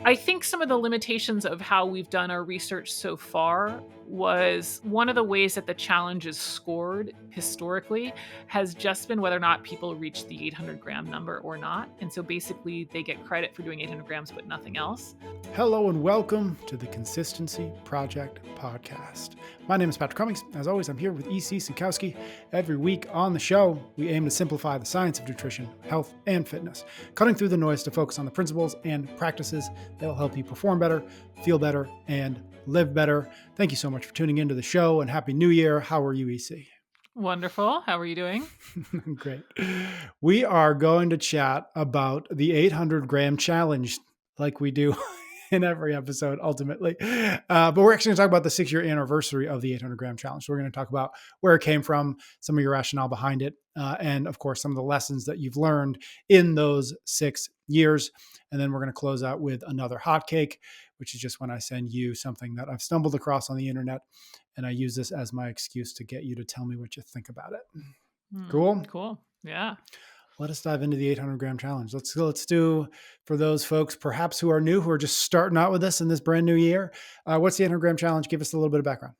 I think some of the limitations of how we've done our research so far was one of the ways that the challenge is scored historically has just been whether or not people reach the 800-gram number or not. And so basically, they get credit for doing 800 grams, but nothing else. Hello and welcome to the Consistency Project podcast. My name is Patrick Cummings. As always, I'm here with E.C. Sinkowski. Every week on the show, we aim to simplify the science of nutrition, health, and fitness, cutting through the noise to focus on the principles and practices that will help you perform better, feel better, and live better. Thank you so much for tuning into the show, and Happy New Year. How are you, E.C.? Wonderful. How are you doing? Great. We are going to chat about the 800-gram challenge like we do in every episode, ultimately. But we're actually going to talk about the 6-year anniversary of the 800-gram challenge. So we're going to talk about where it came from, some of your rationale behind it, and of course, some of the lessons that you've learned in those 6 years. And then we're going to close out with another hot cake, which is just when I send you something that I've stumbled across on the internet. And I use this as my excuse to get you to tell me what you think about it. Cool? Cool. Yeah. Let us dive into the 800-gram challenge. Let's do, for those folks perhaps who are new, who are just starting out with us in this brand new year, what's the 800-gram challenge? Give us a little bit of background.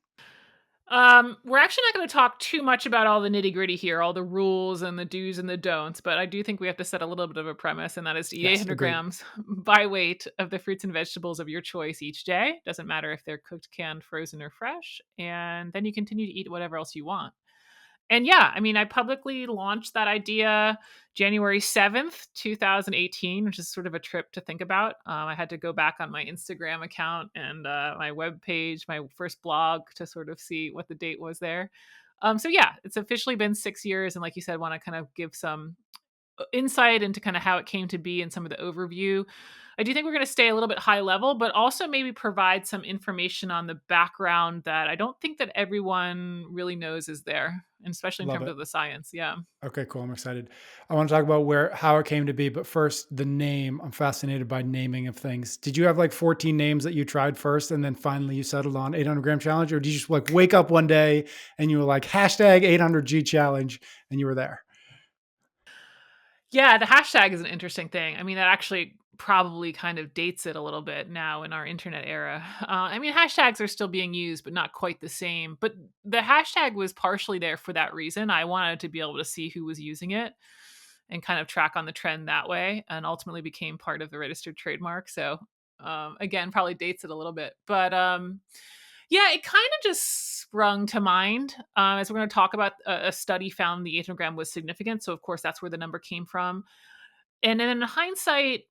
We're actually not going to talk too much about all the nitty gritty here, all the rules and the do's and the don'ts, but I do think we have to set a little bit of a premise, and that is to eat Yes, 800 agreed. grams by weight of the fruits and vegetables of your choice each day. Doesn't matter if they're cooked, canned, frozen, or fresh. And then you continue to eat whatever else you want. And yeah, I mean, I publicly launched that idea January 7th, 2018, which is sort of a trip to think about. I had to go back on my Instagram account and my web page, my first blog to sort of see what the date was there. So yeah, it's officially been 6 years. And like you said, want to kind of give some insight into kind of how it came to be and some of the overview. I do think we're going to stay a little bit high level, but also maybe provide some information on the background that I don't think that everyone really knows is there, and especially in Love terms it. of the science. Yeah. Okay, cool. I'm excited. I want to talk about how it came to be, but first, the name. I'm fascinated by naming of things. Did you have like 14 names that you tried first, and then finally you settled on 800-gram challenge, or did you just like wake up one day and you were like hashtag 800G challenge, and you were there? Yeah, the hashtag is an interesting thing. I mean, that actually probably kind of dates it a little bit now in our internet era. I mean, hashtags are still being used, but not quite the same. But the hashtag was partially there for that reason. I wanted to be able to see who was using it and kind of track on the trend that way, and ultimately became part of the registered trademark. So, again, probably dates it a little bit. But yeah, it kind of just sprung to mind as we're going to talk about. A study found the 800 gram was significant. So, of course, that's where the number came from. And then in hindsight,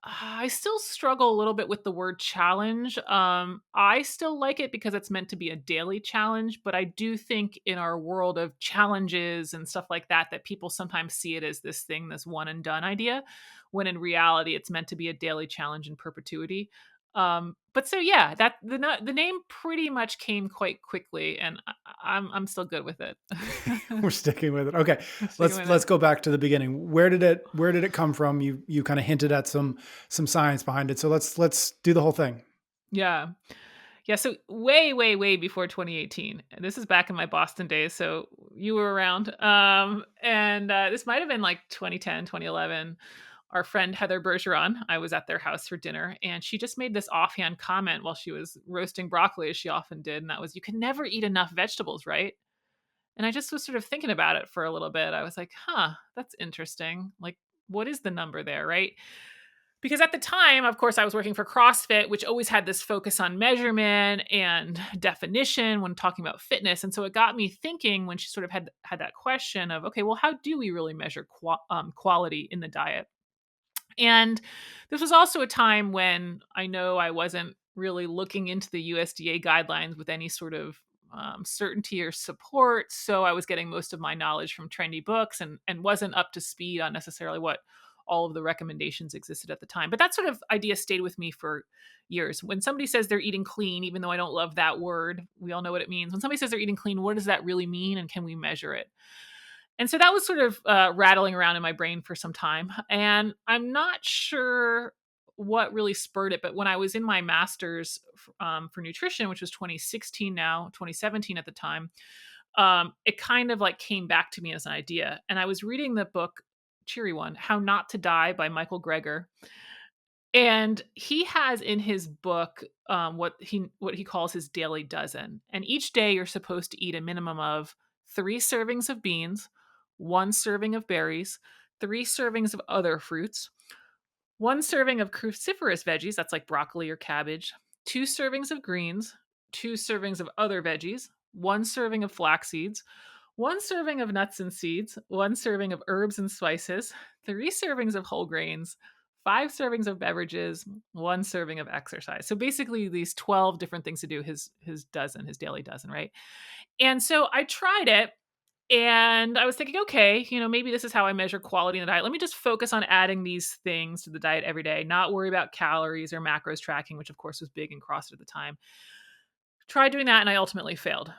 I still struggle a little bit with the word challenge. I still like it because it's meant to be a daily challenge, but I do think in our world of challenges and stuff like that, that people sometimes see it as this thing, this one and done idea, when in reality, it's meant to be a daily challenge in perpetuity. But so yeah, that the name pretty much came quite quickly, and I'm still good with it. We're sticking with it. Okay. Sticking with Let's it. go back to the beginning. Where did it come from? You kind of hinted at some science behind it. So let's do the whole thing. Yeah. Yeah, so way, way, way before 2018. And this is back in my Boston days, so you were around. And this might have been like 2010, 2011. Our friend Heather Bergeron, I was at their house for dinner, and she just made this offhand comment while she was roasting broccoli, as she often did. And that was, you can never eat enough vegetables, right? And I just was sort of thinking about it for a little bit. I was like, huh, that's interesting. Like, what is the number there, right? Because at the time, of course, I was working for CrossFit, which always had this focus on measurement and definition when talking about fitness. And so it got me thinking when she sort of had that question of, okay, well, how do we really measure quality in the diet? And this was also a time when I know I wasn't really looking into the USDA guidelines with any sort of certainty or support. So I was getting most of my knowledge from trendy books and wasn't up to speed on necessarily what all of the recommendations existed at the time. But that sort of idea stayed with me for years. When somebody says they're eating clean, even though I don't love that word, we all know what it means. When somebody says they're eating clean, what does that really mean? And can we measure it? And so that was sort of rattling around in my brain for some time. And I'm not sure what really spurred it, but when I was in my master's for nutrition, which was 2016 now, 2017 at the time, it kind of like came back to me as an idea. And I was reading the book, cheery one, How Not to Die by Michael Greger. And he has in his book, what he calls his daily dozen, and each day you're supposed to eat a minimum of 3 servings of beans, 1 serving of berries, 3 servings of other fruits, 1 serving of cruciferous veggies, that's like broccoli or cabbage, 2 servings of greens, 2 servings of other veggies, 1 serving of flax seeds, 1 serving of nuts and seeds, 1 serving of herbs and spices, 3 servings of whole grains, 5 servings of beverages, 1 serving of exercise. So basically these 12 different things to do, his dozen, his daily dozen, right? And so I tried it and I was thinking, okay, maybe this is how I measure quality in the diet. Let me just focus on adding these things to the diet every day, not worry about calories or macros tracking, which of course was big in CrossFit at the time. Tried doing that and I ultimately failed.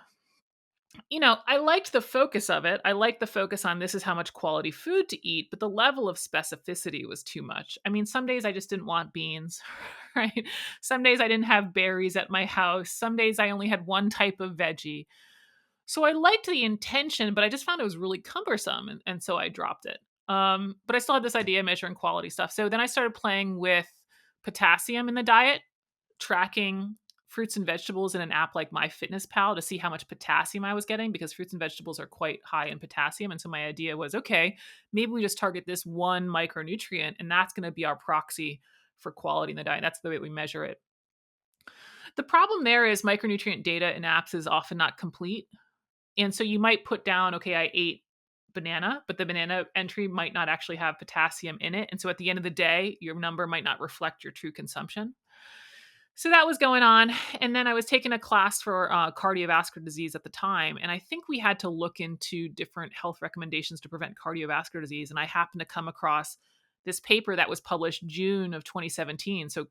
I liked the focus of it. I liked the focus on this is how much quality food to eat, but the level of specificity was too much. I mean, some days I just didn't want beans, right? Some days I didn't have berries at my house. Some days I only had one type of veggie. So I liked the intention, but I just found it was really cumbersome. And so I dropped it. But I still had this idea of measuring quality stuff. So then I started playing with potassium in the diet, tracking fruits and vegetables in an app like MyFitnessPal to see how much potassium I was getting because fruits and vegetables are quite high in potassium. And so my idea was, okay, maybe we just target this one micronutrient and that's going to be our proxy for quality in the diet. That's the way we measure it. The problem there is micronutrient data in apps is often not complete. And so you might put down, okay, I ate banana, but the banana entry might not actually have potassium in it. And so at the end of the day, your number might not reflect your true consumption. So that was going on. And then I was taking a class for cardiovascular disease at the time. And I think we had to look into different health recommendations to prevent cardiovascular disease. And I happened to come across this paper that was published June of 2017. So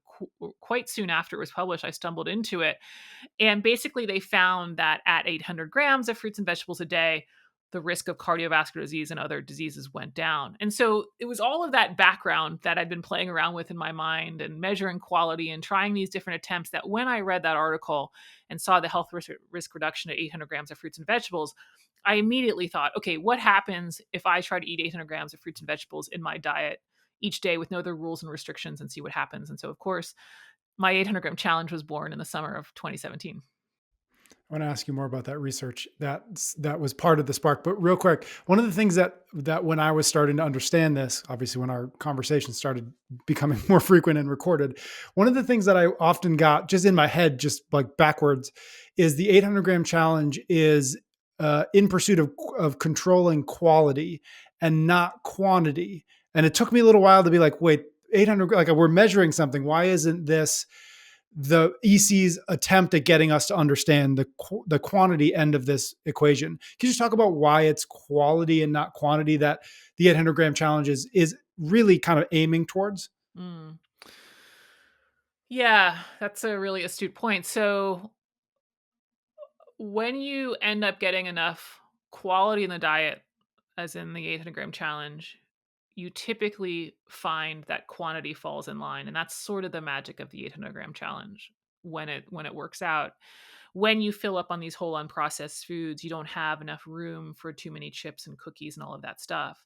quite soon after it was published, I stumbled into it. And basically, they found that at 800 grams of fruits and vegetables a day, the risk of cardiovascular disease and other diseases went down. And so it was all of that background that I'd been playing around with in my mind and measuring quality and trying these different attempts that when I read that article and saw the health risk reduction at 800 grams of fruits and vegetables, I immediately thought, okay, what happens if I try to eat 800 grams of fruits and vegetables in my diet each day with no other rules and restrictions and see what happens? And so, of course, my 800-gram challenge was born in the summer of 2017. I want to ask you more about that research. That was part of the spark. But real quick, one of the things that when I was starting to understand this, obviously when our conversation started becoming more frequent and recorded, one of the things that I often got just in my head, just like backwards, is the 800-gram challenge is in pursuit of controlling quality and not quantity. And it took me a little while to be like, wait, 800, like we're measuring something. Why isn't this the EC's attempt at getting us to understand the quantity end of this equation? Can you just talk about why it's quality and not quantity that the 800-gram challenge is really kind of aiming towards? Mm. Yeah, that's a really astute point. So when you end up getting enough quality in the diet, as in the 800-gram challenge, you typically find that quantity falls in line, and that's sort of the magic of the 800-gram challenge when it works out. When you fill up on these whole unprocessed foods, you don't have enough room for too many chips and cookies and all of that stuff.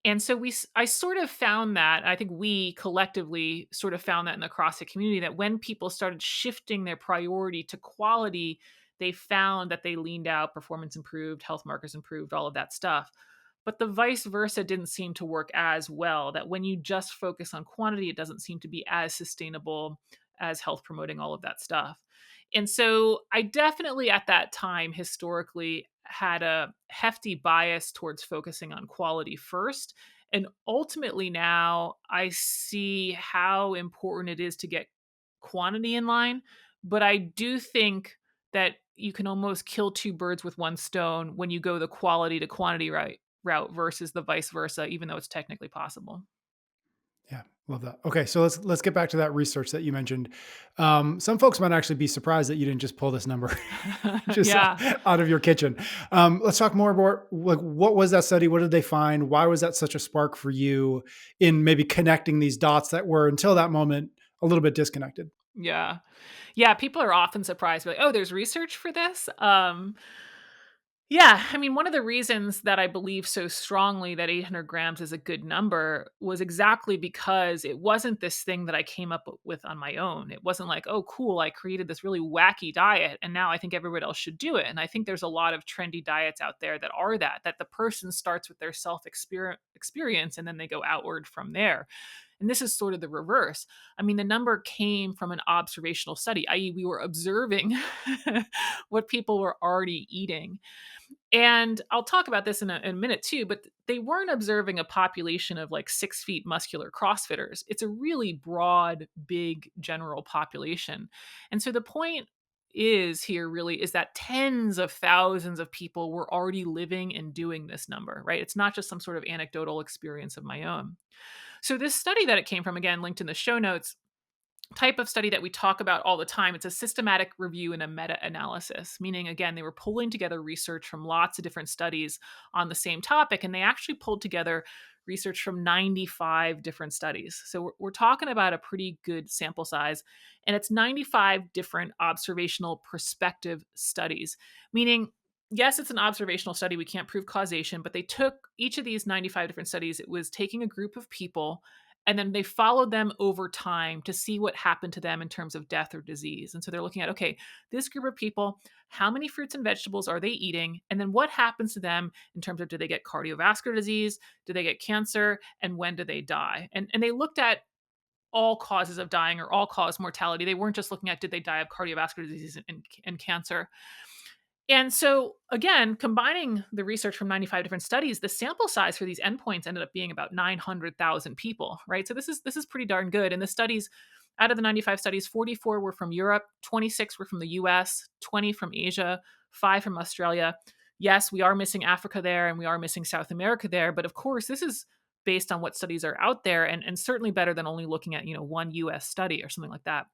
And so I sort of found that, I think we collectively sort of found that in the CrossFit community, that when people started shifting their priority to quality, they found that they leaned out, performance improved, health markers improved, all of that stuff. But the vice versa didn't seem to work as well, that when you just focus on quantity, it doesn't seem to be as sustainable as health promoting, all of that stuff. And so I definitely at that time historically had a hefty bias towards focusing on quality first. And ultimately now I see how important it is to get quantity in line. But I do think that you can almost kill two birds with one stone when you go the quality to quantity route versus the vice versa, even though it's technically possible. Yeah, love that. Okay, so let's get back to that research that you mentioned. Some folks might actually be surprised that you didn't just pull this number just Yeah. out of your kitchen. Let's talk more about like what was that study? What did they find? Why was that such a spark for you in maybe connecting these dots that were until that moment a little bit disconnected? Yeah. Yeah, people are often surprised, like, "Oh, there's research for this?" Yeah, I mean, one of the reasons that I believe so strongly that 800 grams is a good number was exactly because it wasn't this thing that I came up with on my own. It wasn't like, oh, cool, I created this really wacky diet and now I think everybody else should do it. And I think there's a lot of trendy diets out there that are that the person starts with their experience and then they go outward from there. And this is sort of the reverse. I mean, the number came from an observational study, i.e., we were observing what people were already eating. And I'll talk about this in a minute too, but they weren't observing a population of like 6 feet muscular CrossFitters. It's a really broad, big general population. And so the point is here really is that tens of thousands of people were already living and doing this number, right? It's not just some sort of anecdotal experience of my own. So this study that it came from, again, linked in the show notes, type of study that we talk about all the time. It's a systematic review and a meta analysis, meaning, again, they were pulling together research from lots of different studies on the same topic. And they actually pulled together research from 95 different studies. So we're talking about a pretty good sample size. And it's 95 different observational prospective studies, meaning, yes, it's an observational study. We can't prove causation, but they took each of these 95 different studies. It was taking a group of people and then they followed them over time to see what happened to them in terms of death or disease. And so they're looking at, okay, this group of people, how many fruits and vegetables are they eating? And then what happens to them in terms of, do they get cardiovascular disease? Do they get cancer? And when do they die? And they looked at all causes of dying or all cause mortality. They weren't just looking at, did they die of cardiovascular disease and cancer? And so, again, combining the research from 95 different studies, the sample size for these endpoints ended up being about 900,000 people, right? So this is pretty darn good. And the studies, out of the 95 studies, 44 were from Europe, 26 were from the US, 20 from Asia, 5 from Australia. Yes, we are missing Africa there and we are missing South America there, but of course, this is based on what studies are out there, and certainly better than only looking at, one US study or something like that.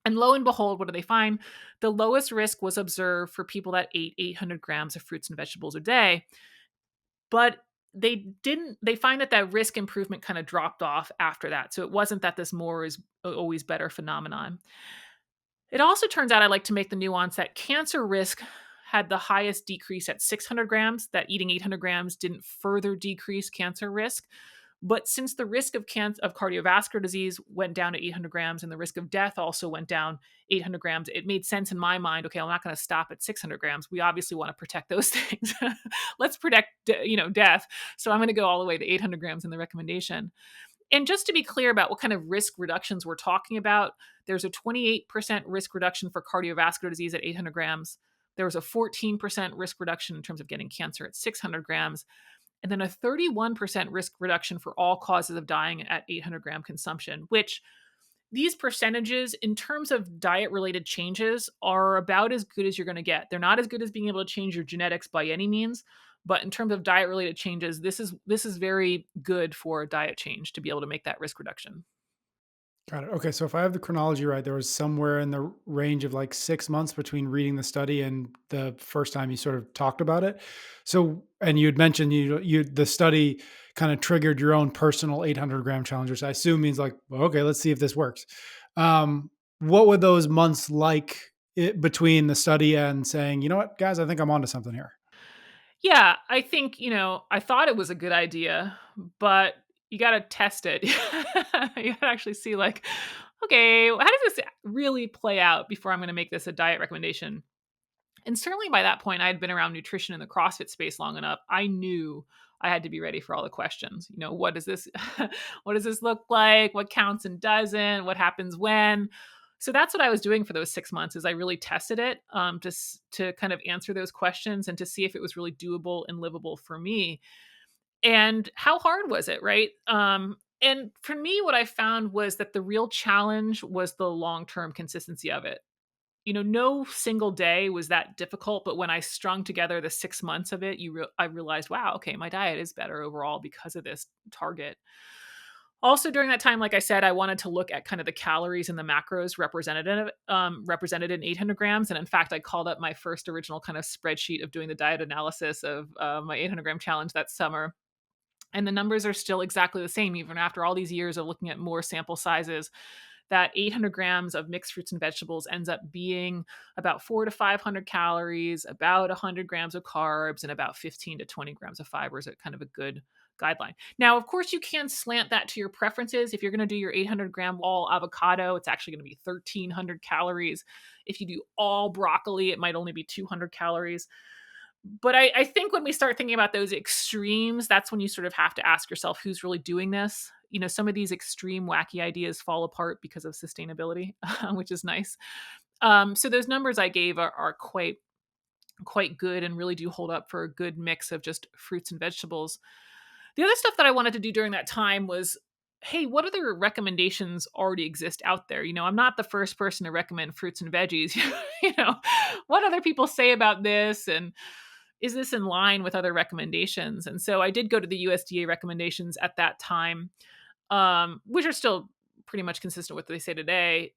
And lo and behold, what do they find? The lowest risk was observed for people that ate 800 grams of fruits and vegetables a day. But they find that risk improvement kind of dropped off after that. So it wasn't that this more is always better phenomenon. It also turns out, I like to make the nuance that cancer risk had the highest decrease at 600 grams, that eating 800 grams didn't further decrease cancer risk. But since the risk of cardiovascular disease went down to 800 grams and the risk of death also went down 800 grams, it made sense in my mind. Okay, I'm not going to stop at 600 grams. We obviously want to protect those things. Let's protect, death. So I'm going to go all the way to 800 grams in the recommendation. And just to be clear about what kind of risk reductions we're talking about, there's a 28% risk reduction for cardiovascular disease at 800 grams. There was a 14% risk reduction in terms of getting cancer at 600 grams, and then a 31% risk reduction for all causes of dying at 800-gram consumption, which, these percentages in terms of diet related changes are about as good as you're going to get. They're not as good as being able to change your genetics by any means, but in terms of diet related changes, this is very good for a diet change to be able to make that risk reduction. Got it. Okay, so if I have the chronology right, there was somewhere in the range of like 6 months between reading the study and the first time you sort of talked about it. So, and you'd mentioned the study kind of triggered your own personal 800-gram challenge, which I assume means like, well, okay, let's see if this works. What were those months like between the study and saying, you know what, guys, I think I'm onto something here? Yeah, I think, I thought it was a good idea, but you got to test it. You got to actually see, like, okay, how does this really play out before I'm going to make this a diet recommendation? And certainly by that point, I had been around nutrition in the CrossFit space long enough. I knew I had to be ready for all the questions. What does this what does this look like? What counts and doesn't? What happens when? So that's what I was doing for those 6 months, is I really tested it, to kind of answer those questions and to see if it was really doable and livable for me. And how hard was it, right? And for me, what I found was that the real challenge was the long-term consistency of it. No single day was that difficult, but when I strung together the 6 months of it, I realized, wow, okay, my diet is better overall because of this target. Also, during that time, like I said, I wanted to look at kind of the calories and the macros represented in 800 grams. And in fact, I called up my first original kind of spreadsheet of doing the diet analysis of my 800-gram challenge that summer. And the numbers are still exactly the same, even after all these years of looking at more sample sizes. that 800 grams of mixed fruits and vegetables ends up being about 400 to 500 calories, about 100 grams of carbs, and about 15 to 20 grams of fiber is a kind of a good guideline. Now, of course, you can slant that to your preferences. If you're going to do your 800-gram all avocado, it's actually going to be 1,300 calories. If you do all broccoli, it might only be 200 calories. But I think when we start thinking about those extremes, that's when you sort of have to ask yourself who's really doing this. Some of these extreme, wacky ideas fall apart because of sustainability, which is nice. So those numbers I gave are quite good and really do hold up for a good mix of just fruits and vegetables. The other stuff that I wanted to do during that time was, hey, what other recommendations already exist out there? I'm not the first person to recommend fruits and veggies. you know, what other people say about this, and is this in line with other recommendations? And so I did go to the USDA recommendations at that time, which are still pretty much consistent with what they say today.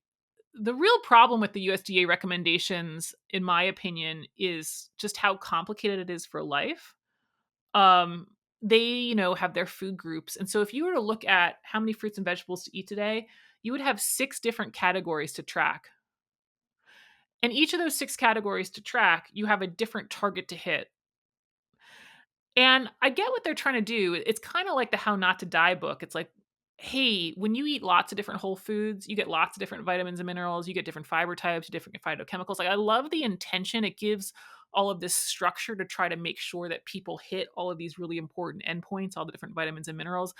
The real problem with the USDA recommendations, in my opinion, is just how complicated it is for life. um they have their food groups, and so if you were to look at how many fruits and vegetables to eat today, you would have six different categories to track, and each of those six categories to track, you have a different target to hit. And I get what they're trying to do. It's kind of like the How Not to Die book. It's like, hey, when you eat lots of different whole foods, you get lots of different vitamins and minerals, you get different fiber types, different phytochemicals. Like, I love the intention. It gives all of this structure to try to make sure that people hit all of these really important endpoints, all the different vitamins and minerals.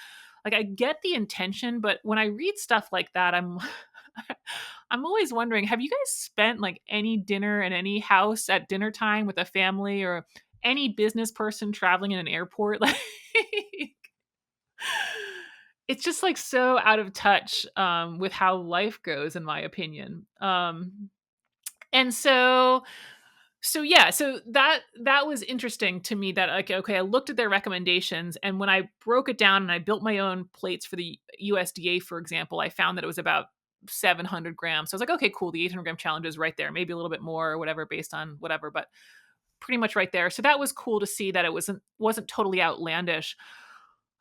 Like, I get the intention, but when I read stuff like that, I'm always wondering, have you guys spent like any dinner in any house at dinner time with a family, or any business person traveling in an airport? Like, it's just like so out of touch with how life goes, in my opinion. And so that was interesting to me, that like, okay, I looked at their recommendations, and when I broke it down and I built my own plates for the USDA, for example, I found that it was about 700 grams. So I was like, okay, cool. The 800-gram challenge is right there, maybe a little bit more or whatever based on whatever, but pretty much right there. So that was cool to see that it wasn't totally outlandish.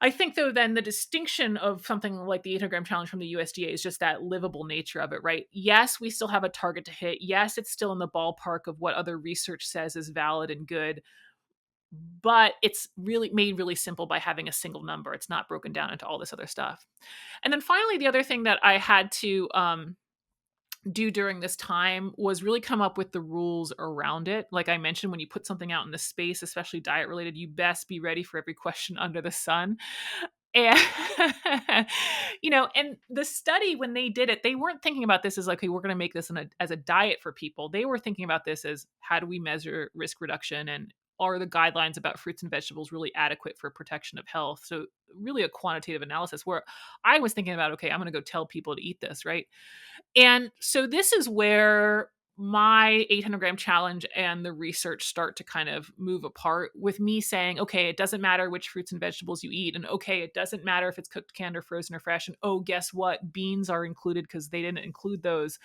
I think, though, then the distinction of something like the 800-gram challenge from the USDA is just that livable nature of it, right? Yes, we still have a target to hit. Yes, it's still in the ballpark of what other research says is valid and good, but it's really made really simple by having a single number. It's not broken down into all this other stuff. And then finally, the other thing that I had to do during this time was really come up with the rules around it. Like I mentioned, when you put something out in the space, especially diet related, you best be ready for every question under the sun. And and the study, when they did it, they weren't thinking about this as like, okay, we're going to make this as a diet for people. They were thinking about this as, how do we measure risk reduction, and are the guidelines about fruits and vegetables really adequate for protection of health? So really a quantitative analysis, where I was thinking about, okay, I'm going to go tell people to eat this, right? And so this is where my 800-gram challenge and the research start to kind of move apart, with me saying, okay, it doesn't matter which fruits and vegetables you eat. And okay, it doesn't matter if it's cooked, canned, or frozen, or fresh. And oh, guess what? Beans are included because they didn't include those.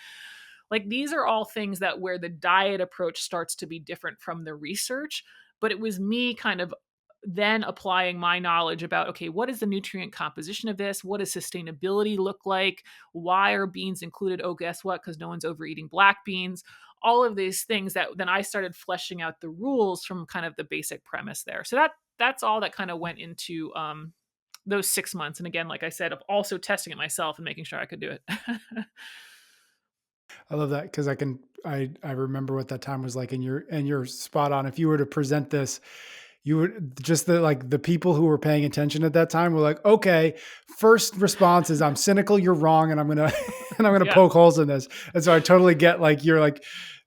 Like, these are all things that where the diet approach starts to be different from the research. But it was me kind of then applying my knowledge about, okay, what is the nutrient composition of this? What does sustainability look like? Why are beans included? Oh, guess what? Because no one's overeating black beans. All of these things that then I started fleshing out the rules from kind of the basic premise there. So that's all that kind of went into those 6 months. And again, like I said, of also testing it myself and making sure I could do it. I love that because I remember what that time was like, and you're spot on. If you were to present this, you would just the people who were paying attention at that time were like, okay, first response is, I'm cynical, you're wrong, and I'm gonna and I'm gonna Yeah. poke holes in this. And so I totally get, like, you're like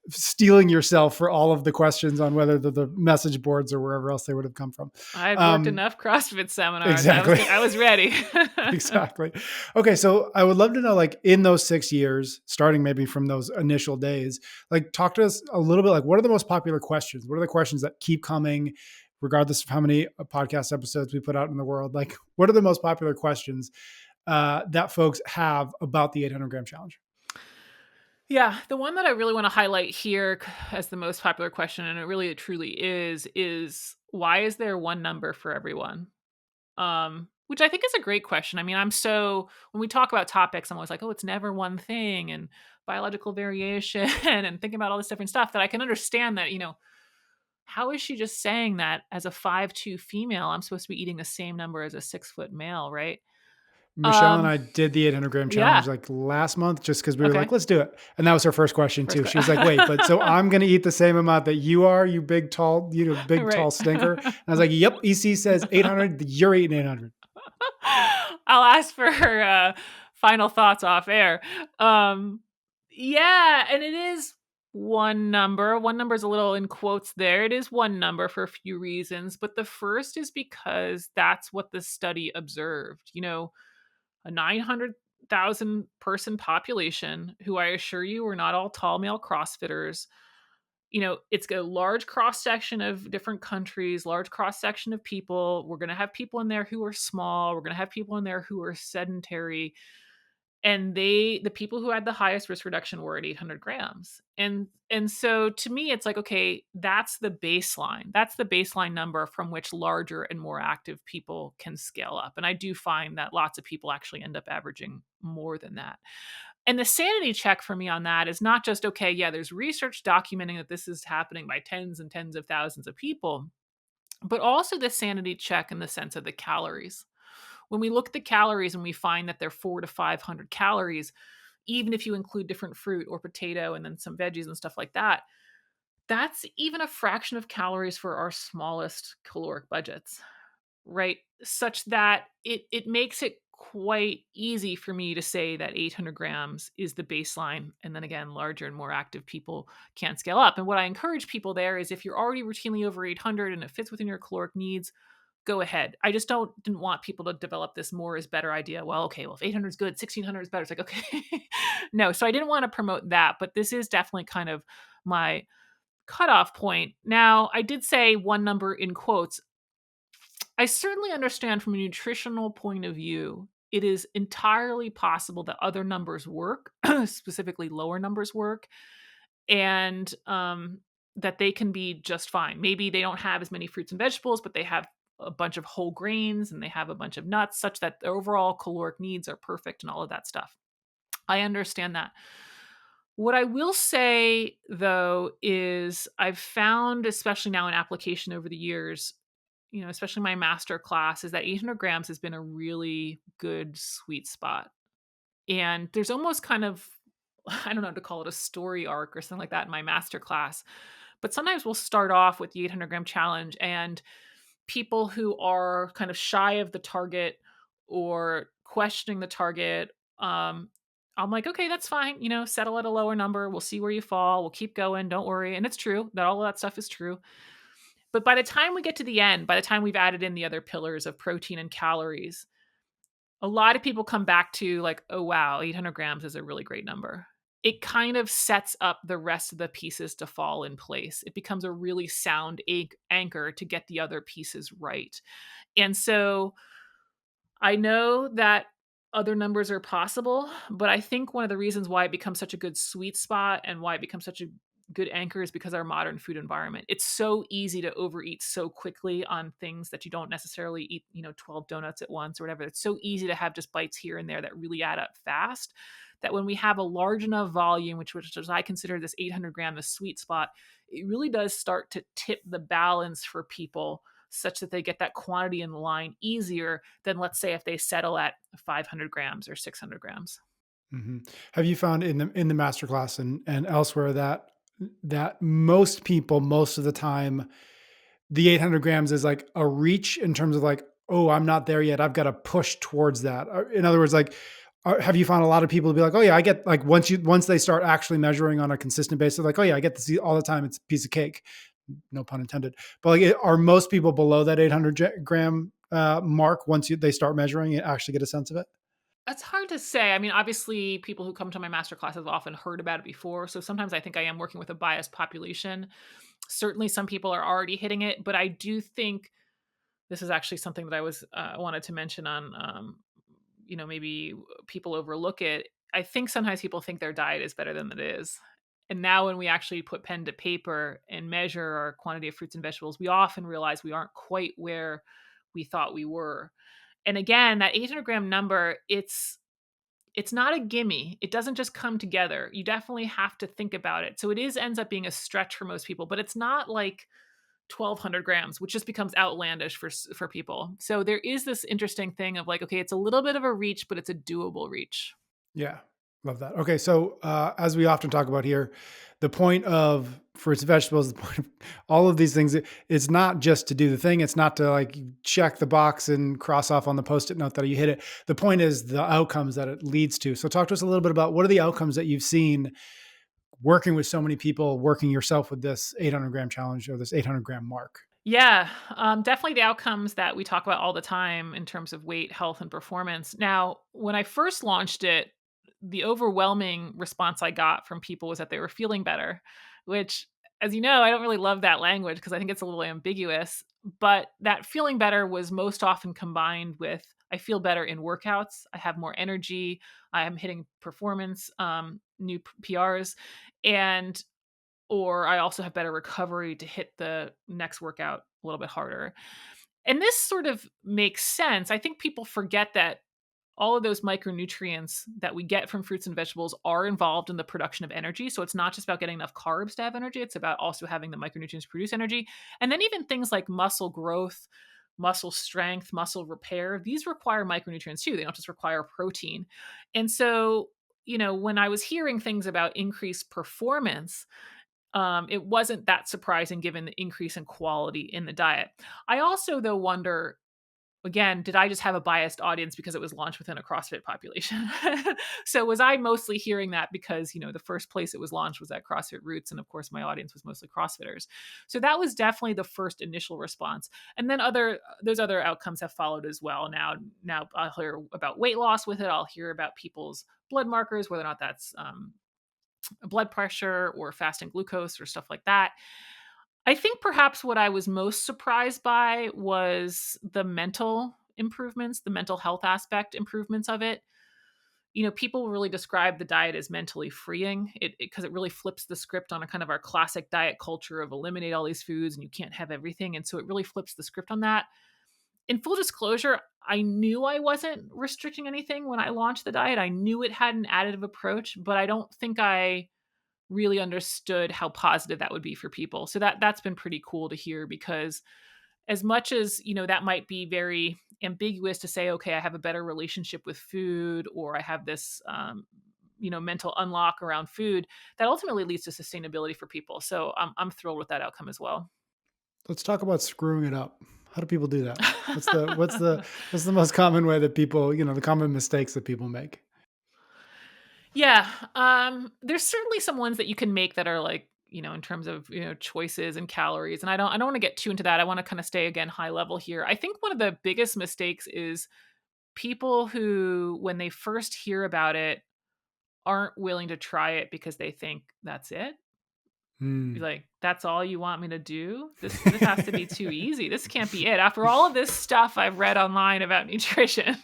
stealing yourself for all of the questions on whether the message boards or wherever else they would have come from. I had worked Um, enough CrossFit seminars. I was exactly. good. I was ready. Exactly. Okay, so I would love to know, like, in those 6 years, starting maybe from those initial days, like, talk to us a little bit, like, what are the most popular questions? What are the questions that keep coming, regardless of how many podcast episodes we put out in the world? Like, what are the most popular questions that folks have about the 800-gram challenge? Yeah, the one that I really want to highlight here as the most popular question, and it truly is why is there one number for everyone? Which I think is a great question. I mean, when we talk about topics, I'm always like, "Oh, it's never one thing," and biological variation and thinking about all this different stuff that I can understand that, how is she just saying that as a 5'2" female, I'm supposed to be eating the same number as a 6-foot male, right? Michelle and Um, I did the 800-gram challenge, yeah. like, last month just because we were like, Okay. "Let's do it." And that was her first question First too. que She was like, "Wait, but so I'm gonna eat the same amount that you are, you big, tall, big, Right. tall stinker?" And I was like, "Yep, EC says 800, you're eating 800." I'll ask for her, final thoughts off air. Um, yeah, and it is one number. One number is a little in quotes there. It is one number for a few reasons, but the first is because that's what the study observed. A 900,000 person population who I assure you were not all tall male CrossFitters. It's got a large cross section of different countries, large cross section of people. We're going to have people in there who are small. We're going to have people in there who are sedentary. And the people who had the highest risk reduction were at 800 grams. And so to me, it's like, okay, that's the baseline. That's the baseline number from which larger and more active people can scale up. And I do find that lots of people actually end up averaging more than that. And the sanity check for me on that is not just, okay, yeah, there's research documenting that this is happening by tens and tens of thousands of people, but also the sanity check in the sense of the calories. When we look at the calories and we find that they're 4 to 500 calories, even if you include different fruit or potato and then some veggies and stuff like that, that's even a fraction of calories for our smallest caloric budgets, right? Such that it makes it quite easy for me to say that 800 grams is the baseline. And then again, larger and more active people can't scale up. And what I encourage people there is if you're already routinely over 800 and it fits within your caloric needs, go ahead. I just didn't want people to develop this more is better idea. Well, okay, well, if 800 is good, 1600 is better. It's like, okay. No, so I didn't want to promote that, but this is definitely kind of my cutoff point. Now, I did say one number in quotes. I certainly understand from a nutritional point of view, it is entirely possible that other numbers work, specifically lower numbers work, and that they can be just fine. Maybe they don't have as many fruits and vegetables, but they have a bunch of whole grains and they have a bunch of nuts, such that their overall caloric needs are perfect and all of that stuff. I understand that. What I will say, though, is I've found, especially now in application over the years, especially my master class, is that 800 grams has been a really good sweet spot. And there's almost kind of, I don't know how to call it, a story arc or something like that in my master class. But sometimes we'll start off with the 800-gram challenge, and people who are kind of shy of the target or questioning the target, I'm like, okay, that's fine. Settle at a lower number. We'll see where you fall. We'll keep going. Don't worry. And it's true that all of that stuff is true. But by the time we get to the end, by the time we've added in the other pillars of protein and calories, a lot of people come back to like, oh, wow, 800 grams is a really great number. It kind of sets up the rest of the pieces to fall in place. It becomes a really sound anchor to get the other pieces right. And so I know that other numbers are possible, but I think one of the reasons why it becomes such a good sweet spot and why it becomes such a good anchor is because our modern food environment. It's so easy to overeat so quickly on things that you don't necessarily eat, 12 donuts at once or whatever. It's so easy to have just bites here and there that really add up fast. That when we have a large enough volume, which as I consider this 800-gram the sweet spot, it really does start to tip the balance for people such that they get that quantity in line easier than, let's say, if they settle at 500 grams or 600 grams. Mhm. Have you found in the masterclass and elsewhere that most people, most of the time, the 800 grams is like a reach in terms of like, oh, I'm not there yet. I've got to push towards that. In other words, like, have you found a lot of people to be like, oh yeah, I get like once they start actually measuring on a consistent basis, like, oh yeah, I get to see all the time. It's a piece of cake, no pun intended. But like, are most people below that 800 gram mark once they start measuring and actually get a sense of it? That's hard to say. I mean, obviously, people who come to my master class have often heard about it before. So sometimes I think I am working with a biased population. Certainly, some people are already hitting it, but I do think this is actually something that I was wanted to mention on. Maybe people overlook it. I think sometimes people think their diet is better than it is. And now, when we actually put pen to paper and measure our quantity of fruits and vegetables, we often realize we aren't quite where we thought we were. And again, that 800-gram number, it's not a gimme. It doesn't just come together. You definitely have to think about it. So it is ends up being a stretch for most people, but it's not like 1,200 grams, which just becomes outlandish for people. So there is this interesting thing of like, okay, it's a little bit of a reach, but it's a doable reach. Yeah, love that. Okay, so as we often talk about here, the point of fruits and vegetables, the point of all of these things, it's not just to do the thing. It's not to like check the box and cross off on the post-it note that you hit it. The point is the outcomes that it leads to. So talk to us a little bit about what are the outcomes that you've seen working with so many people, working yourself with this 800-gram challenge or this 800-gram mark. Yeah, definitely the outcomes that we talk about all the time in terms of weight, health, and performance. Now, when I first launched it, the overwhelming response I got from people was that they were feeling better, which, as you know, I don't really love that language because I think it's a little ambiguous. But that feeling better was most often combined with I feel better in workouts, I have more energy, I am hitting performance, new PRs, and or I also have better recovery to hit the next workout a little bit harder. And this sort of makes sense. I think people forget that all of those micronutrients that we get from fruits and vegetables are involved in the production of energy. So it's not just about getting enough carbs to have energy, it's about also having the micronutrients produce energy. And then even things like muscle growth, muscle strength, muscle repair, these require micronutrients too. They don't just require protein. And so, when I was hearing things about increased performance, it wasn't that surprising given the increase in quality in the diet. I also, though, wonder again, did I just have a biased audience because it was launched within a CrossFit population? So was I mostly hearing that because, the first place it was launched was at CrossFit Roots. And of course, my audience was mostly CrossFitters. So that was definitely the first initial response. And then those other outcomes have followed as well. Now I'll hear about weight loss with it. I'll hear about people's blood markers, whether or not that's blood pressure or fasting glucose or stuff like that. I think perhaps what I was most surprised by was the mental improvements, the mental health aspect improvements of it. People really describe the diet as mentally freeing it because it really flips the script on a kind of our classic diet culture of eliminate all these foods and you can't have everything. And so it really flips the script on that. In full disclosure, I knew I wasn't restricting anything when I launched the diet. I knew it had an additive approach, but I don't think I really understood how positive that would be for people. So that's been pretty cool to hear because as much as, that might be very ambiguous to say, okay, I have a better relationship with food or I have this mental unlock around food, that ultimately leads to sustainability for people. So I'm thrilled with that outcome as well. Let's talk about screwing it up. How do people do that? What's the most common way that people, the common mistakes that people make? Yeah, there's certainly some ones that you can make that are like, in terms of, choices and calories. And I don't want to get too into that. I want to kind of stay again high level here. I think one of the biggest mistakes is people who, when they first hear about it, aren't willing to try it because they think that's it. Be Hmm. like, "That's all you want me to do? This has to be too easy. This can't be it. After all of this stuff I've read online about nutrition."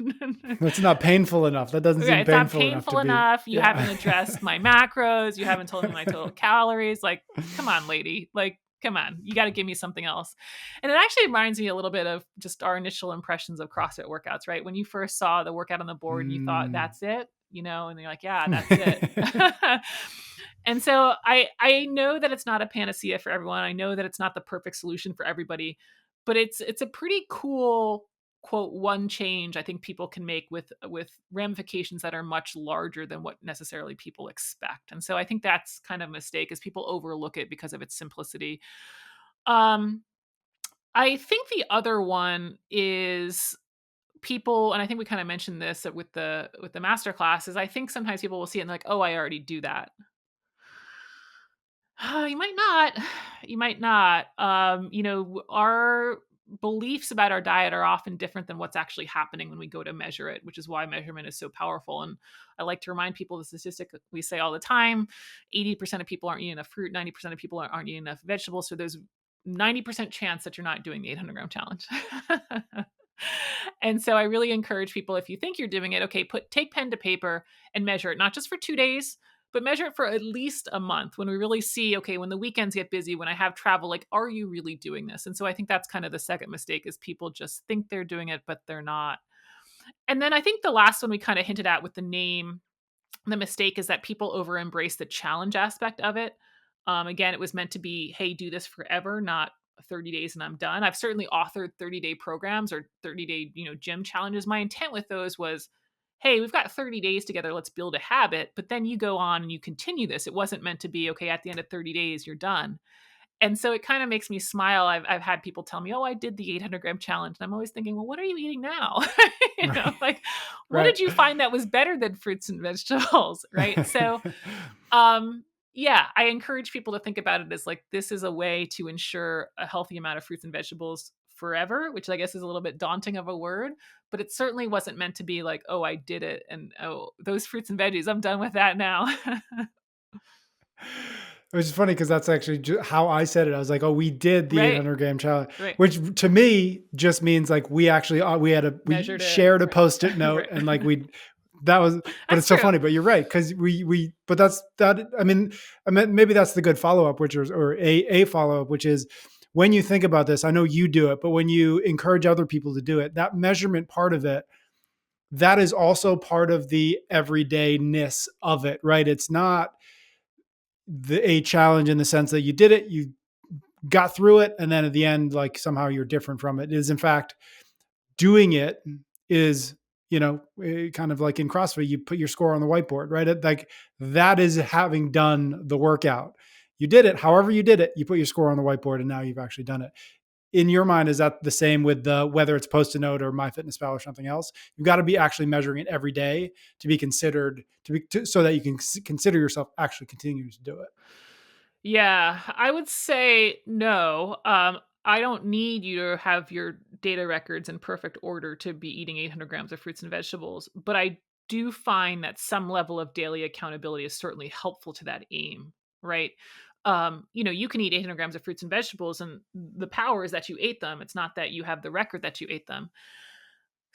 That's not painful enough. That doesn't Okay, seem it's not painful enough to painful be. enough. You haven't Yeah. addressed my macros. You haven't told me my total calories. Like, come on, lady. Like, come on. You got to give me something else. And it actually reminds me a little bit of just our initial impressions of CrossFit workouts, right? When you first saw the workout on the board and you thought, Mm. that's it, and you're like, yeah, that's it. And so I know that it's not a panacea for everyone. I know that it's not the perfect solution for everybody, but it's a pretty cool quote one change I think people can make with ramifications that are much larger than what necessarily people expect. And so I think that's kind of a mistake is people overlook it because of its simplicity. Um I think the other one is people, and I think we kind of mentioned this with the master classes. I think sometimes people will see it and like, oh, I already do that. You might not. You might not. Our beliefs about our diet are often different than what's actually happening when we go to measure it, which is why measurement is so powerful. And I like to remind people the statistic that we say all the time: 80% of people aren't eating enough fruit, 90% of people aren't eating enough vegetables. So there's 90% chance that you're not doing the 800-gram challenge. And so I really encourage people, if you think you're doing it, okay, take pen to paper and measure it, not just for 2 days, but measure it for at least a month when we really see, okay, when the weekends get busy, when I have travel, like, are you really doing this? And so I think that's kind of the second mistake is people just think they're doing it, but they're not. And then I think the last one we kind of hinted at with the name, the mistake is that people over embrace the challenge aspect of it. Again, it was meant to be, hey, do this forever, not 30 days and I'm done. I've certainly authored 30-day programs or 30-day, gym challenges. My intent with those was, hey, we've got 30 days together, let's build a habit, but then you go on and you continue this. It wasn't meant to be, okay, at the end of 30 days, you're done. And so it kind of makes me smile. I've had people tell me, "Oh, I did the 800-gram challenge." And I'm always thinking, "Well, what are you eating now?" Right. Like, what Right. did you find that was better than fruits and vegetables, right? So, um, yeah, I encourage people to think about it as like this is a way to ensure a healthy amount of fruits and vegetables forever, which I guess is a little bit daunting of a word, but it certainly wasn't meant to be like, "Oh, I did it and oh, those fruits and veggies, I'm done with that now." Which is funny because that's actually how I said it. I was like, "Oh, we did the Right, 800-gram challenge," right. which to me just means like we actually we Measured it. shared a Right. post-it note Right. and like we that was. But That's it's so true. funny. But you're right because we. But that's that. I mean maybe that's the good follow up, which is or a follow up, which is when you think about this. I know you do it, but when you encourage other people to do it, that measurement part of it, that is also part of the everydayness of it, right? It's not a challenge in the sense that you did it, you got through it, and then at the end, like somehow you're different from it. It is in fact doing it is, kind of like in CrossFit, you put your score on the whiteboard, right? Like that is having done the workout. You did it, however you did it, you put your score on the whiteboard, and now you've actually done it. In your mind, is that the same with the whether it's Post-it Note or MyFitnessPal or something else? You've got to be actually measuring it every day to be considered so that you can consider yourself actually continuing to do it. Yeah, I would say no. I don't need you to have your data records in perfect order to be eating 800 grams of fruits and vegetables, but I do find that some level of daily accountability is certainly helpful to that aim, right? You can eat 800 grams of fruits and vegetables, and the power is that you ate them. It's not that you have the record that you ate them.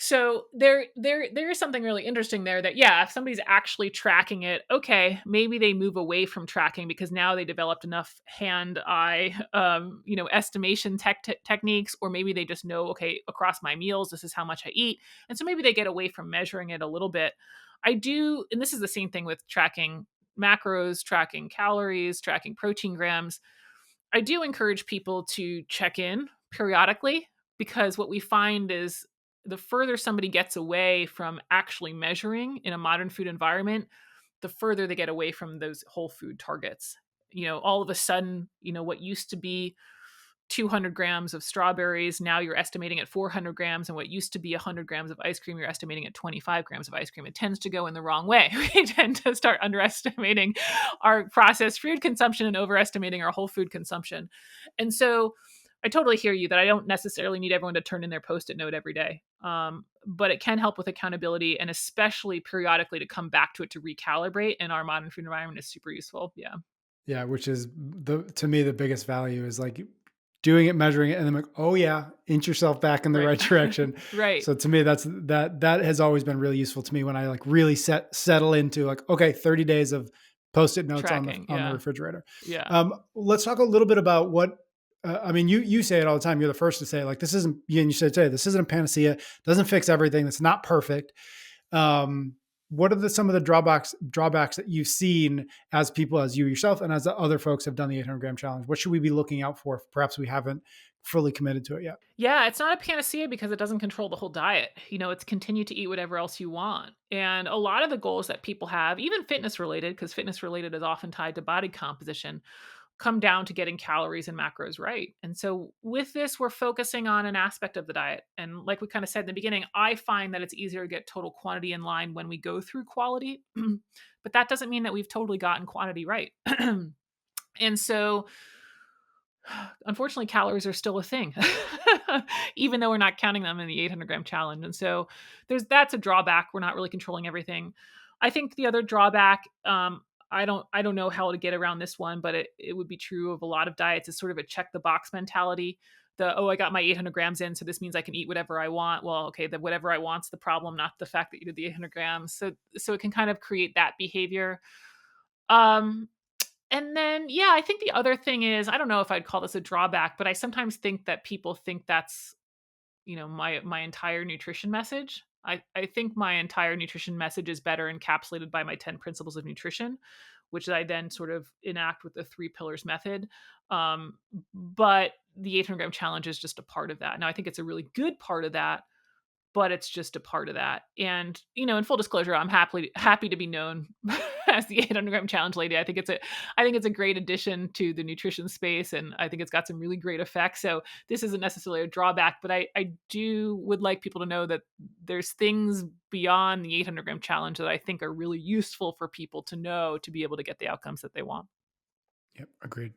So there is something really interesting there that yeah, if somebody's actually tracking it, okay, maybe they move away from tracking because now they developed enough hand-eye estimation techniques, or maybe they just know, okay, across my meals, this is how much I eat. And so maybe they get away from measuring it a little bit. I do, and this is the same thing with tracking macros, tracking calories, tracking protein grams. I do encourage people to check in periodically because what we find is the further somebody gets away from actually measuring in a modern food environment, the further they get away from those whole food targets. All of a sudden, what used to be 200 grams of strawberries, now you're estimating at 400 grams. And what used to be 100 grams of ice cream, you're estimating at 25 grams of ice cream. It tends to go in the wrong way. We tend to start underestimating our processed food consumption and overestimating our whole food consumption. And so I totally hear you that I don't necessarily need everyone to turn in their post it note every day. But it can help with accountability and especially periodically to come back to it to recalibrate. And our modern food environment is super useful. Yeah. Yeah, which is the to me the biggest value is like doing it, measuring it, and then like, oh yeah, inch yourself back in the Right. right direction. Right. So to me, that has always been really useful to me when I like really settle into like, okay, 30 days of post-it notes on the Tracking. on the Yeah. refrigerator. Yeah. Let's talk a little bit about what I mean. You say it all the time. You're the first to say like this isn't. And you said today this isn't a panacea. Doesn't fix everything. It's not perfect. Um, what are some of the drawbacks that you've seen as people, as you yourself, and as the other folks have done the 800-gram challenge? What should we be looking out for? If perhaps we haven't fully committed to it yet. Yeah, it's not a panacea because it doesn't control the whole diet. It's continue to eat whatever else you want. And a lot of the goals that people have, even fitness related, because fitness related is often tied to body composition, come down to getting calories and macros right. And so with this, we're focusing on an aspect of the diet. And like we kind of said in the beginning, I find that it's easier to get total quantity in line when we go through quality. But that doesn't mean that we've totally gotten quantity right. And so unfortunately, calories are still a thing, even though we're not counting them in the 800-gram challenge. And so that's a drawback. We're not really controlling everything. I think the other drawback, I don't know how to get around this one, but it would be true of a lot of diets, is sort of a check the box mentality. I got my 800 grams in, so this means I can eat whatever I want. Well, okay, the whatever I want's the problem, not the fact that you did the 800 grams. So it can kind of create that behavior. Um, and then, yeah, I think the other thing is, I don't know if I'd call this a drawback, but I sometimes think that people think that's, my entire nutrition message. I think my entire nutrition message is better encapsulated by my 10 principles of nutrition, which I then sort of enact with the three pillars method. But the 800-gram challenge is just a part of that. Now, I think it's a really good part of that, but it's just a part of that. And, in full disclosure, I'm happy to be known as the 800-gram challenge lady. I think it's a great addition to the nutrition space, and I think it's got some really great effects. So this isn't necessarily a drawback, but I do would like people to know that there's things beyond the 800-gram challenge that I think are really useful for people to know to be able to get the outcomes that they want. Yep, agreed.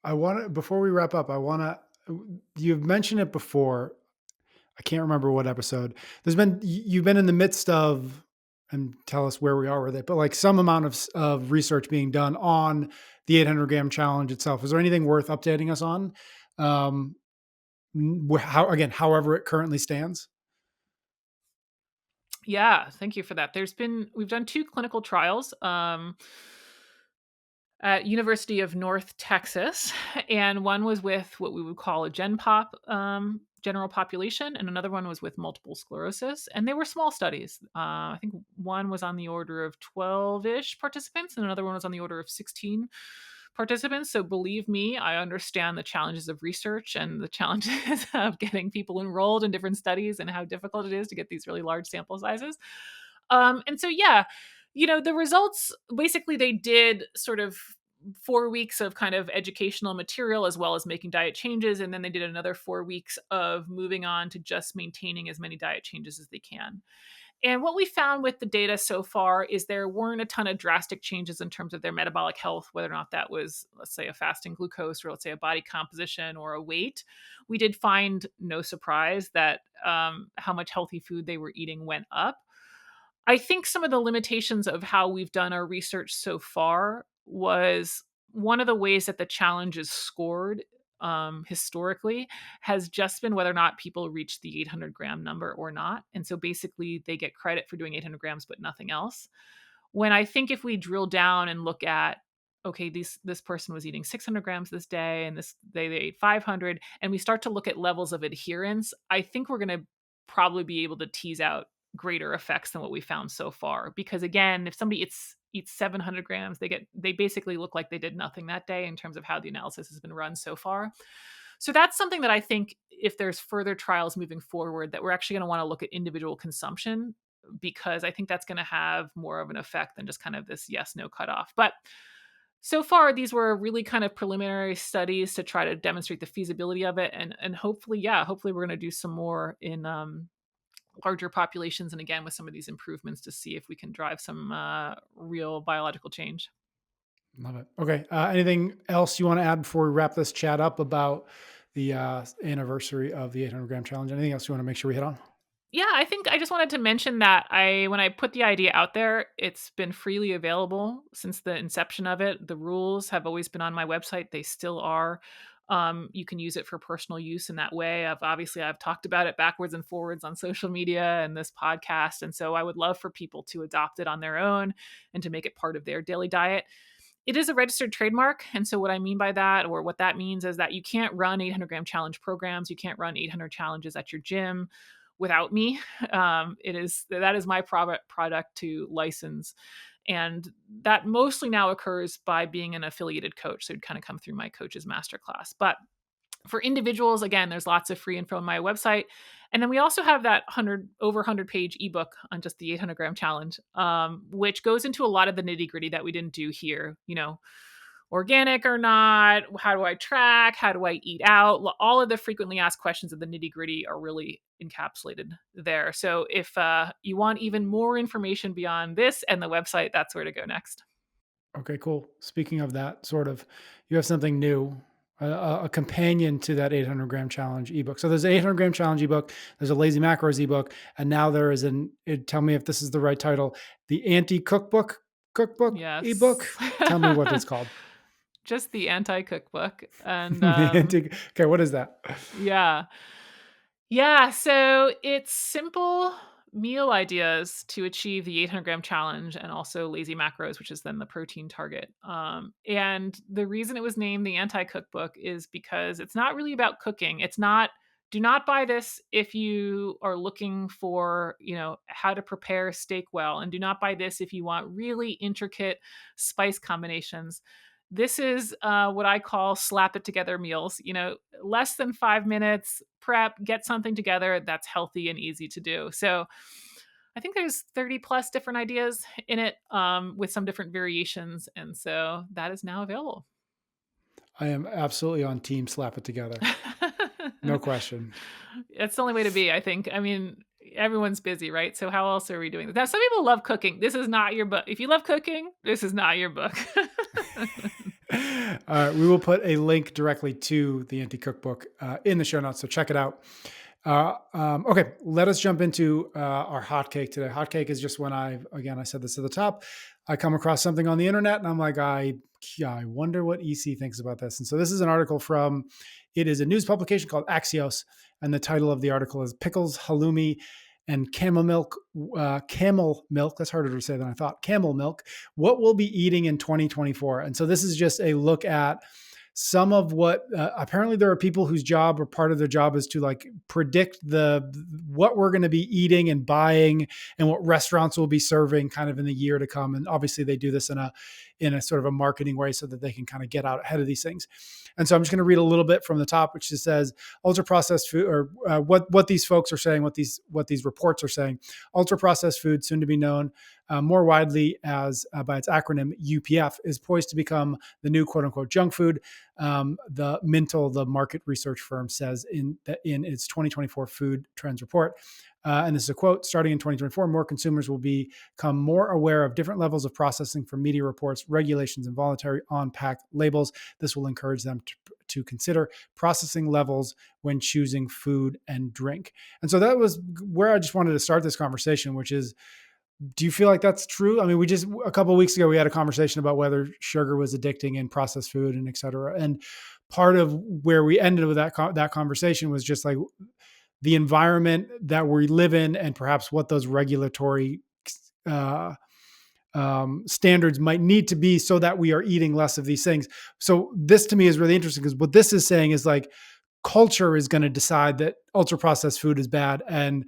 I want to before we wrap up, I want to. You've mentioned it before. I can't remember what episode. You've been in the midst of, and tell us where we are with it, but like some amount of research being done on the 800-gram challenge itself. Is there anything worth updating us on? Um, however it currently stands. Yeah, thank you for that. We've done two clinical trials. At University of North Texas, and one was with what we would call a Gen Pop general population, and another one was with multiple sclerosis. And they were small studies. I think one was on the order of 12-ish participants, and another one was on the order of 16 participants. So believe me, I understand the challenges of research and the challenges of getting people enrolled in different studies and how difficult it is to get these really large sample sizes. And so, yeah, the results basically they did sort of 4 weeks of kind of educational material as well as making diet changes. And then they did another 4 weeks of moving on to just maintaining as many diet changes as they can. And what we found with the data so far is there weren't a ton of drastic changes in terms of their metabolic health, whether or not that was, let's say, a fasting glucose or let's say a body composition or a weight. We did find no surprise that how much healthy food they were eating went up. I think some of the limitations of how we've done our research so far was one of the ways that the challenge is scored historically has just been whether or not people reach the 800-gram number or not. And so basically, they get credit for doing 800 grams, but nothing else. When I think if we drill down and look at, okay, this person was eating 600 grams this day, and this they ate 500, and we start to look at levels of adherence, I think we're going to probably be able to tease out greater effects than what we found so far. Because again, if somebody eats 700 grams, they basically look like they did nothing that day in terms of how the analysis has been run so far. So that's something that I think if there's further trials moving forward, that we're actually going to want to look at individual consumption, because I think that's going to have more of an effect than just kind of this yes no cutoff. But so far, these were really kind of preliminary studies to try to demonstrate the feasibility of it, and hopefully, yeah, hopefully we're going to do some more in larger populations, and again with some of these improvements to see if we can drive some real biological change. Love it. Okay. Anything else you want to add before we wrap this chat up about the anniversary of the 800-gram challenge? Anything else you want to make sure we hit on? Yeah, I think I just wanted to mention that when I put the idea out there, it's been freely available since the inception of it. The rules have always been on my website. They still are. You can use it for personal use in that way. I've talked about it backwards and forwards on social media and this podcast. And so I would love for people to adopt it on their own and to make it part of their daily diet. It is a registered trademark. And so what I mean by that, or what that means, is that you can't run 800-gram challenge programs. You can't run 800 challenges at your gym without me. That is my product to license. And that mostly now occurs by being an affiliated coach. So it'd kind of come through my coach's masterclass. But for individuals, again, there's lots of free info on my website. And then we also have that over 100-page ebook on just the 800-gram challenge, which goes into a lot of the nitty gritty that we didn't do here. Organic or not? How do I track? How do I eat out? All of the frequently asked questions of the nitty gritty are really encapsulated there. So if you want even more information beyond this and the website, that's where to go next. Okay, cool. Speaking of that, you have something new, a companion to that 800-gram challenge ebook. So there's an 800-gram challenge ebook, there's a lazy macros ebook, and now there is tell me if this is the right title, the cookbook ebook. Yes. Tell me what it's called. Just the anti cookbook. And Okay, what is that? yeah. Yeah, so it's simple meal ideas to achieve the 800-gram challenge and also lazy macros, which is then the protein target. And the reason it was named the anti cookbook is because it's not really about cooking. It's not Do not buy this if you are looking for, how to prepare steak well, and do not buy this if you want really intricate spice combinations. This is what I call slap it together meals. Less than 5 minutes, prep, get something together that's healthy and easy to do. So I think there's 30 plus different ideas in it, with some different variations. And so that is now available. I am absolutely on team slap it together. No question. It's the only way to be, I think. I mean, everyone's busy, right? So how else are we doing this? Now, some people love cooking. This is not your book. If you love cooking, this is not your book. We will put a link directly to the Anti Cookbook in the show notes, so check it out. Okay, let us jump into our hot cake today. Hot cake is just when I said this at the top, I come across something on the internet and I'm like, I wonder what EC thinks about this. And so this is an article from, it is a news publication called Axios. And the title of the article is Pickles, Halloumi, and Camel milk. That's harder to say than I thought. Camel milk. What we'll be eating in 2024. And so this is just a look at some of what apparently there are people whose job or part of their job is to like predict what we're going to be eating and buying and what restaurants will be serving kind of in the year to come. And obviously they do this in a sort of a marketing way so that they can kind of get out ahead of these things. And so I'm just going to read a little bit from the top, which just says ultra processed food, or what these folks are saying, what these reports are saying. Ultra processed food, soon to be known more widely as by its acronym UPF, is poised to become the new quote unquote junk food. The Mintel, the market research firm, says in its 2024 food trends report. And this is a quote: starting in 2024, more consumers will become more aware of different levels of processing from media reports, regulations, and voluntary on-pack labels. This will encourage them to consider processing levels when choosing food and drink. And so that was where I just wanted to start this conversation, which is, do you feel like that's true? I mean, a couple of weeks ago, we had a conversation about whether sugar was addicting in processed food and et cetera. And part of where we ended with that conversation was just like the environment that we live in and perhaps what those regulatory uh, standards might need to be so that we are eating less of these things. So this to me is really interesting, because what this is saying is like culture is going to decide that ultra processed food is bad, and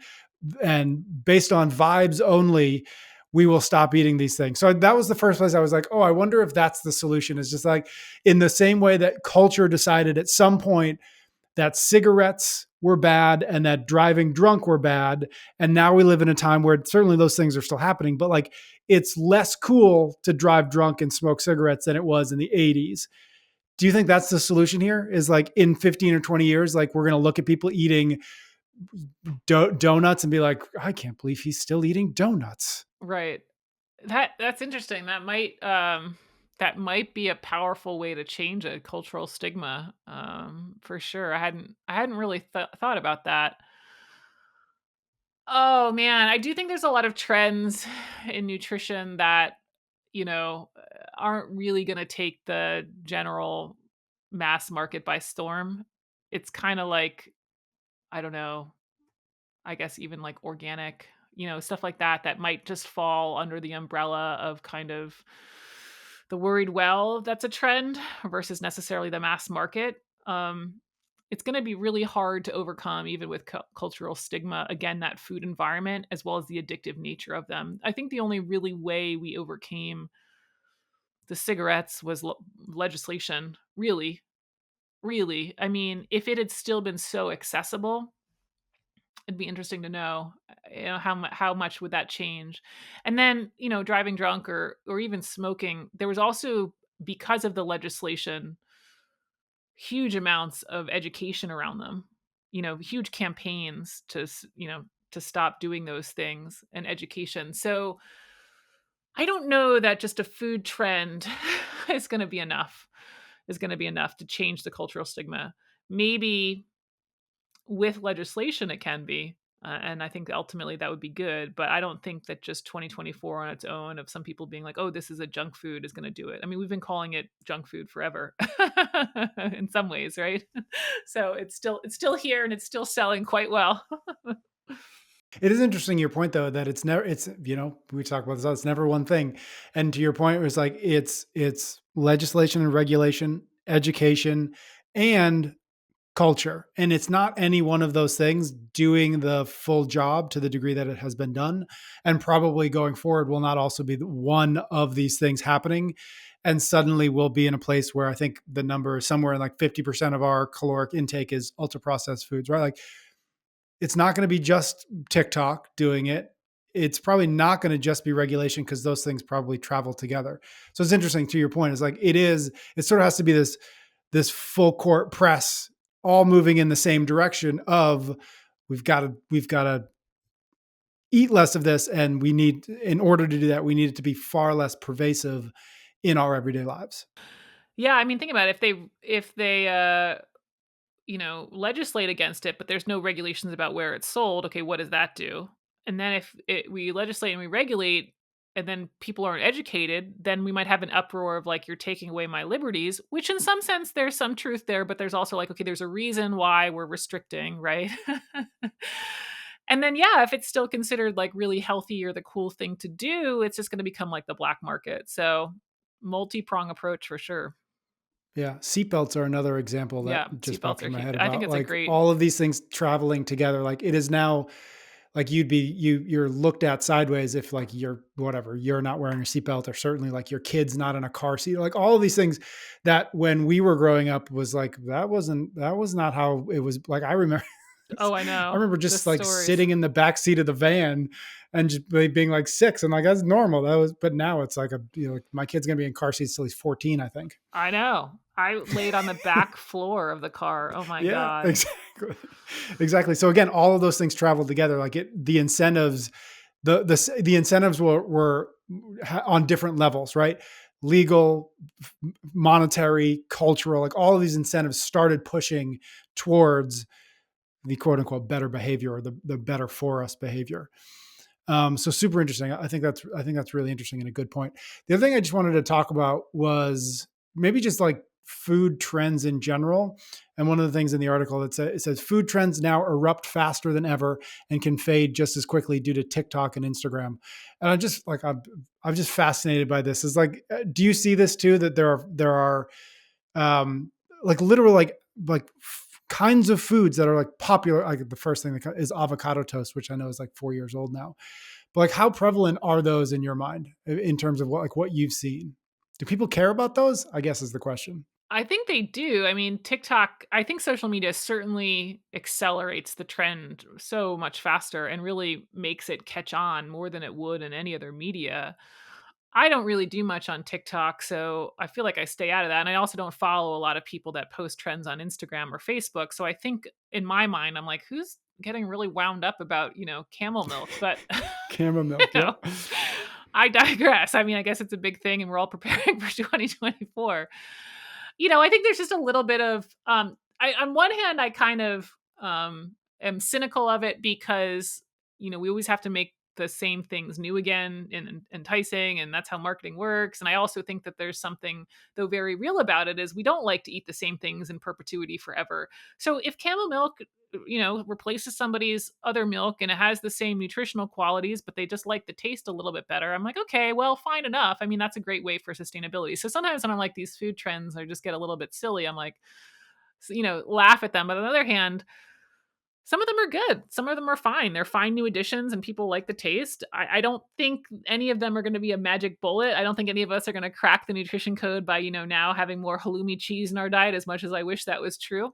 based on vibes only, we will stop eating these things. So that was the first place I was like, oh, I wonder if that's the solution. Is just like in the same way that culture decided at some point that cigarettes were bad and that driving drunk were bad. And now we live in a time where certainly those things are still happening, but like it's less cool to drive drunk and smoke cigarettes than it was in the 80s. Do you think that's the solution here? Is like in 15 or 20 years, like we're going to look at people eating donuts and be like, I can't believe he's still eating donuts. Right. That's interesting. That might be a powerful way to change a cultural stigma, for sure. I hadn't really thought about that. Oh man, I do think there's a lot of trends in nutrition that, aren't really going to take the general mass market by storm. It's kind of like, I don't know, I guess even like organic, stuff like that that might just fall under the umbrella of kind of the worried well that's a trend versus necessarily the mass market. It's going to be really hard to overcome, even with cultural stigma. Again, that food environment as well as the addictive nature of them. I think the only really way we overcame the cigarettes was legislation. Really, really. I mean, if it had still been so accessible, it'd be interesting to know, how much would that change? And then, driving drunk or even smoking, there was also, because of the legislation, huge amounts of education around them. Huge campaigns to stop doing those things, and education. So, I don't know that just a food trend is going to be enough. Is going to be enough to change the cultural stigma. Maybe with legislation it can be, and I think ultimately that would be good, but I don't think that just 2024 on its own, of some people being like, oh, this is a junk food, is going to do it. I mean, we've been calling it junk food forever in some ways, right? So it's still here and it's still selling quite well. It is interesting your point though that we talk about this, it's never one thing. And to your point, it was like it's legislation and regulation, education, and culture. And it's not any one of those things doing the full job to the degree that it has been done. And probably going forward will not also be one of these things happening. And suddenly we'll be in a place where I think the number is somewhere in like 50% of our caloric intake is ultra processed foods, right? Like it's not going to be just TikTok doing it. It's probably not going to just be regulation because those things probably travel together. So it's interesting to your point. It's like it sort of has to be this full court press, all moving in the same direction of we've got to eat less of this, and we need, in order to do that, we need it to be far less pervasive in our everyday lives. Yeah, I mean, think about it. If they legislate against it, but there's no regulations about where it's sold, okay, what does that do? And then we legislate and we regulate, and then people aren't educated, then we might have an uproar of like, you're taking away my liberties, which in some sense there's some truth there, but there's also like, okay, there's a reason why we're restricting, right? And then, yeah, if it's still considered like really healthy or the cool thing to do, it's just going to become like the black market. So, multi prong approach for sure. Yeah, seatbelts are another example that Yeah, just seatbelts popped are in my huge. head I think about it's a like great. all of these things traveling together. Like it is now like you're looked at sideways if like you're whatever, you're not wearing a seatbelt, or certainly like your kid's not in a car seat. Like all of these things that when we were growing up was like that was not how it was. Like I remember Oh, I I know remember the just like stories. sitting in the back seat of the van and just like, being like six, and like that's normal. That was, but now it's like like my kid's gonna be in car seats till he's 14, I think. I know. I laid on the back floor of the car. Oh my Yeah, god. exactly. Exactly. So again, all of those things travel together. Like the incentives, the incentives were on different levels, right? Legal, monetary, cultural, like all of these incentives started pushing towards the quote unquote better behavior, or the better for us behavior. So super interesting. I think that's really interesting and a good point. The other thing I just wanted to talk about was maybe just like food trends in general. And one of the things in the article that says, it says food trends now erupt faster than ever and can fade just as quickly due to TikTok and Instagram. And I'm just like I'm just fascinated by this. Is like, do you see this too? That there are like literal kinds of foods that are like popular. Like the first thing that is avocado toast, which I know is like 4 years old now. But like, how prevalent are those in your mind in terms of what you've seen? Do people care about those? I guess is the question. I think they do. I mean, TikTok, I think social media certainly accelerates the trend so much faster and really makes it catch on more than it would in any other media. I don't really do much on TikTok, so I feel like I stay out of that. And I also don't follow a lot of people that post trends on Instagram or Facebook. So I think in my mind, I'm like, who's getting really wound up about, camel milk? But, Camera you milk. know, Yep. I digress. I mean, I guess it's a big thing and we're all preparing for 2024. I think there's just a little bit of on one hand I kind of am cynical of it because we always have to make the same things new again and enticing, and that's how marketing works. And I also think that there's something though very real about it, is we don't like to eat the same things in perpetuity forever. So if camel milk replaces somebody's other milk and it has the same nutritional qualities, but they just like the taste a little bit better, I'm like, okay, well, fine enough. I mean, that's a great way for sustainability. So sometimes when I'm like, these food trends, I just get a little bit silly. I'm like, laugh at them. But on the other hand, some of them are good. Some of them are fine. They're fine new additions and people like the taste. I don't think any of them are going to be a magic bullet. I don't think any of us are going to crack the nutrition code by, now having more halloumi cheese in our diet, as much as I wish that was true.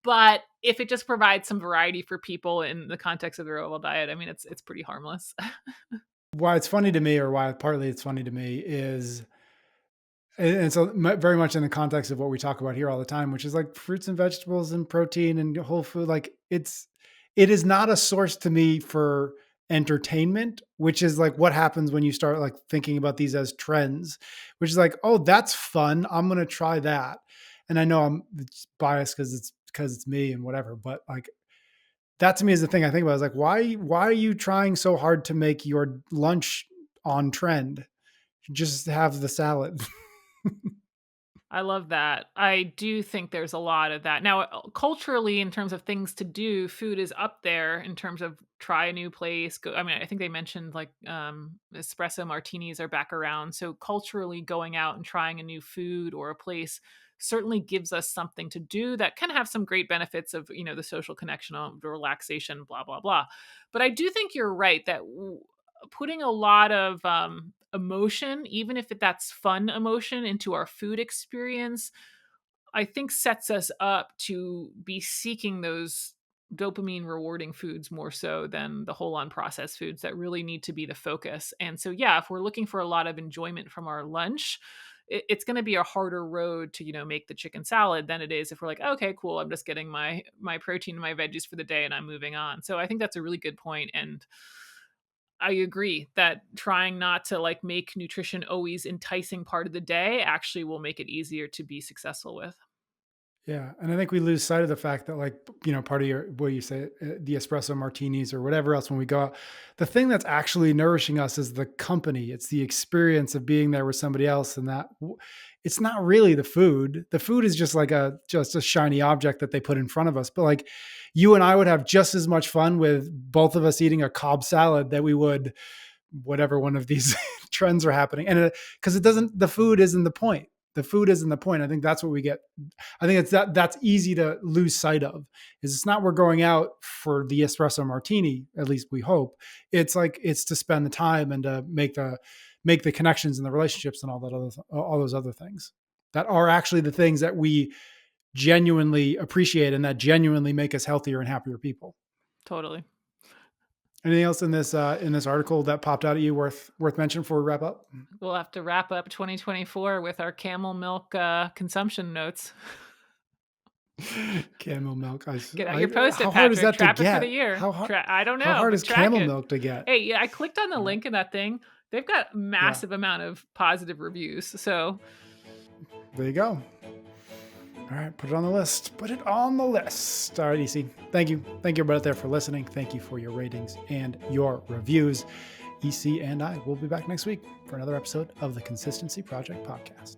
But if it just provides some variety for people in the context of their overall diet, I mean, it's pretty harmless. Why it's funny to me, or why partly it's funny to me, is and so very much in the context of what we talk about here all the time, which is like fruits and vegetables and protein and whole food. Like it is not a source to me for entertainment, which is like what happens when you start like thinking about these as trends, which is like, oh, that's fun, I'm going to try that. And I know I'm biased because it's me and whatever, but like that to me is the thing I think about, is like, why are you trying so hard to make your lunch on trend? Just have the salad. I love that. I do think there's a lot of that. Now, culturally, in terms of things to do, food is up there in terms of try a new place. Go, I mean, I think they mentioned like espresso martinis are back around. So, culturally, going out and trying a new food or a place certainly gives us something to do that can have some great benefits of, the social connection, the relaxation, blah, blah, blah. But I do think you're right that putting a lot of emotion, even if that's fun emotion, into our food experience, I think sets us up to be seeking those dopamine rewarding foods more so than the whole on processed foods that really need to be the focus. And so, yeah, if we're looking for a lot of enjoyment from our lunch, it's going to be a harder road to make the chicken salad than it is if we're like, okay, cool, I'm just getting my protein and my veggies for the day and I'm moving on. So I think that's a really good point. And I agree that trying not to like make nutrition always enticing part of the day actually will make it easier to be successful with. Yeah, and I think we lose sight of the fact that, like, part of your what you say, the espresso martinis or whatever else when we go out, the thing that's actually nourishing us is the company. It's the experience of being there with somebody else, and it's not really the food. The food is just like just a shiny object that they put in front of us. But like, you and I would have just as much fun with both of us eating a Cobb salad that we would whatever one of these trends are happening. And because it doesn't, the food isn't the point. The food isn't the point. I think that's what we get. I think it's that's easy to lose sight of. Is it's not we're going out for the espresso martini, at least we hope. It's like it's to spend the time and to make the connections and the relationships and all those other things that are actually the things that we genuinely appreciate and that genuinely make us healthier and happier people. Totally. Anything else in this article that popped out at you worth mentioning before we wrap up? We'll have to wrap up 2024 with our camel milk consumption notes. Camel milk. Get out your Post-it, How hard is Patrick. that to Trap it for the get? year. I don't How know, hard but is track camel it. milk to get? Hey, yeah, I clicked on the Yeah. link in that thing. They've got Yeah. massive amount of positive reviews. So There you go. All right, put it on the list. Put it on the list. All right, EC. Thank you. Thank you everybody out there for listening. Thank you for your ratings and your reviews. EC and I will be back next week for another episode of the Consistency Project podcast.